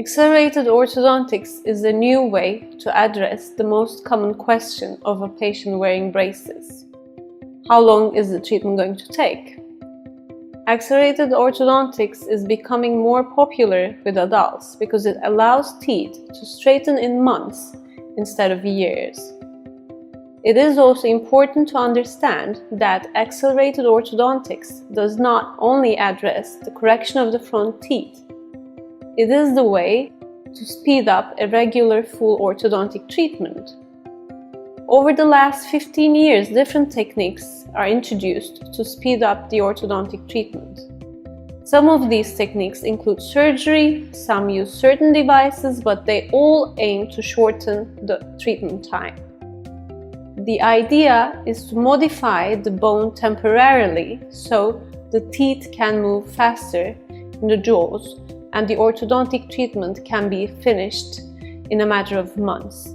Accelerated orthodontics is a new way to address the most common question of a patient wearing braces. How long is the treatment going to take? Accelerated orthodontics is becoming more popular with adults because it allows teeth to straighten in months instead of years. It is also important to understand that accelerated orthodontics does not only address the correction of the front teeth. It is the way to speed up a regular full orthodontic treatment. Over the last 15 years, different techniques are introduced to speed up the orthodontic treatment. Some of these techniques include surgery, some use certain devices, but they all aim to shorten the treatment time. The idea is to modify the bone temporarily so the teeth can move faster in the jaws and the orthodontic treatment can be finished in a matter of months.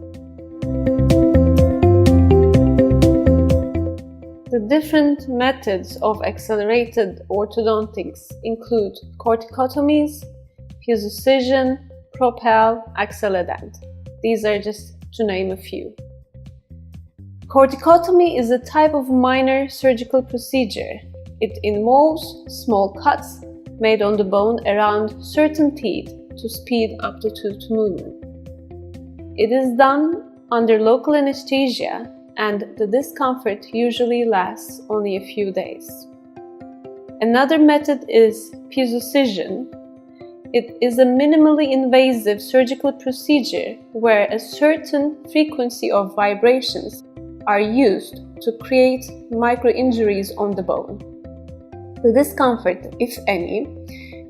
The different methods of accelerated orthodontics include corticotomies, fusicism, propel, acceleradent. These are just to name a few. Corticotomy is a type of minor surgical procedure. It involves small cuts made on the bone around certain teeth to speed up the tooth movement. It is done under local anesthesia and the discomfort usually lasts only a few days. Another method is fusicism. It is a minimally invasive surgical procedure where a certain frequency of vibrations are used to create micro-injuries on the bone. The discomfort, if any,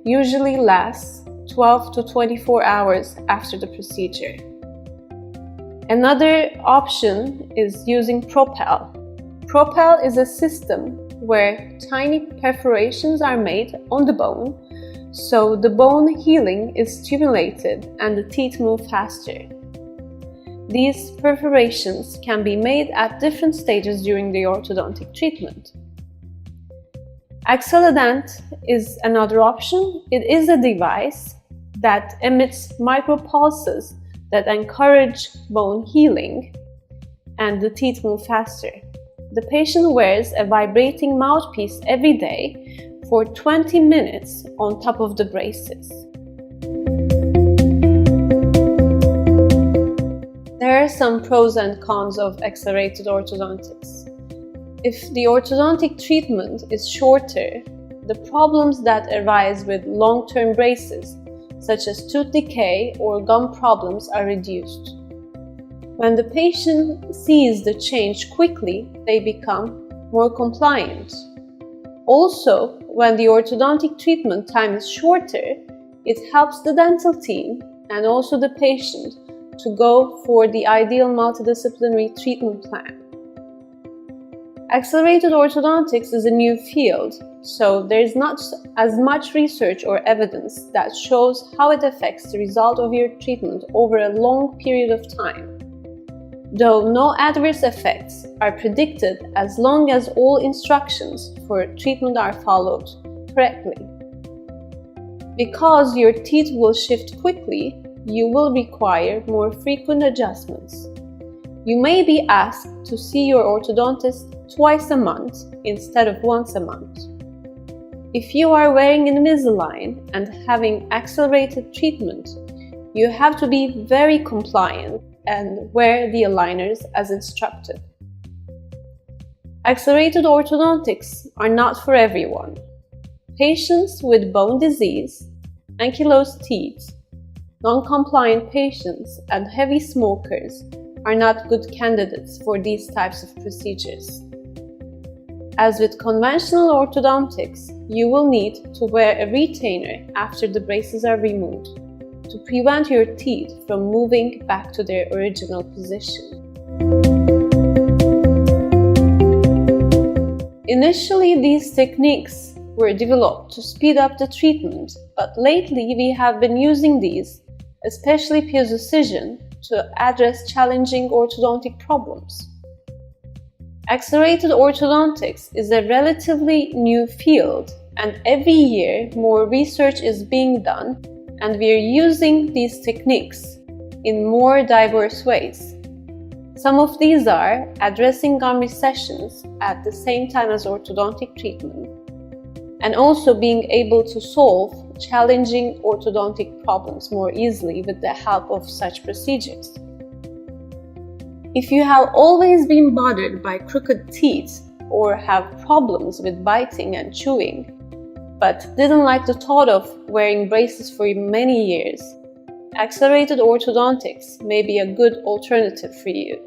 usually lasts 12 to 24 hours after the procedure. Another option is using propel. Propel is a system where tiny perforations are made on the bone, so the bone healing is stimulated and the teeth move faster. These perforations can be made at different stages during the orthodontic treatment. Acceleradent is another option. It is a device that emits micropulses that encourage bone healing and the teeth move faster. The patient wears a vibrating mouthpiece every day for 20 minutes on top of the braces. There are some pros and cons of accelerated orthodontics. If the orthodontic treatment is shorter, the problems that arise with long-term braces, such as tooth decay or gum problems, are reduced. When the patient sees the change quickly, they become more compliant. Also, when the orthodontic treatment time is shorter, it helps the dental team and also the patient to go for the ideal multidisciplinary treatment plan. Accelerated orthodontics is a new field, so there is not as much research or evidence that shows how it affects the result of your treatment over a long period of time. Though no adverse effects are predicted as long as all instructions for treatment are followed correctly. Because your teeth will shift quickly, you will require more frequent adjustments. You may be asked to see your orthodontist twice a month instead of once a month. If you are wearing Invisalign and having accelerated treatment, you have to be very compliant and wear the aligners as instructed. Accelerated orthodontics are not for everyone. Patients with bone disease, ankylosed teeth, non-compliant patients, and heavy smokers are not good candidates for these types of procedures. As with conventional orthodontics, you will need to wear a retainer after the braces are removed to prevent your teeth from moving back to their original position. Initially, these techniques were developed to speed up the treatment, but lately we have been using these, especially fusicism, to address challenging orthodontic problems. Accelerated orthodontics is a relatively new field, and every year more research is being done and we are using these techniques in more diverse ways. Some of these are addressing gum recessions at the same time as orthodontic treatment, and also being able to solve challenging orthodontic problems more easily with the help of such procedures. If you have always been bothered by crooked teeth or have problems with biting and chewing, but didn't like the thought of wearing braces for many years, accelerated orthodontics may be a good alternative for you.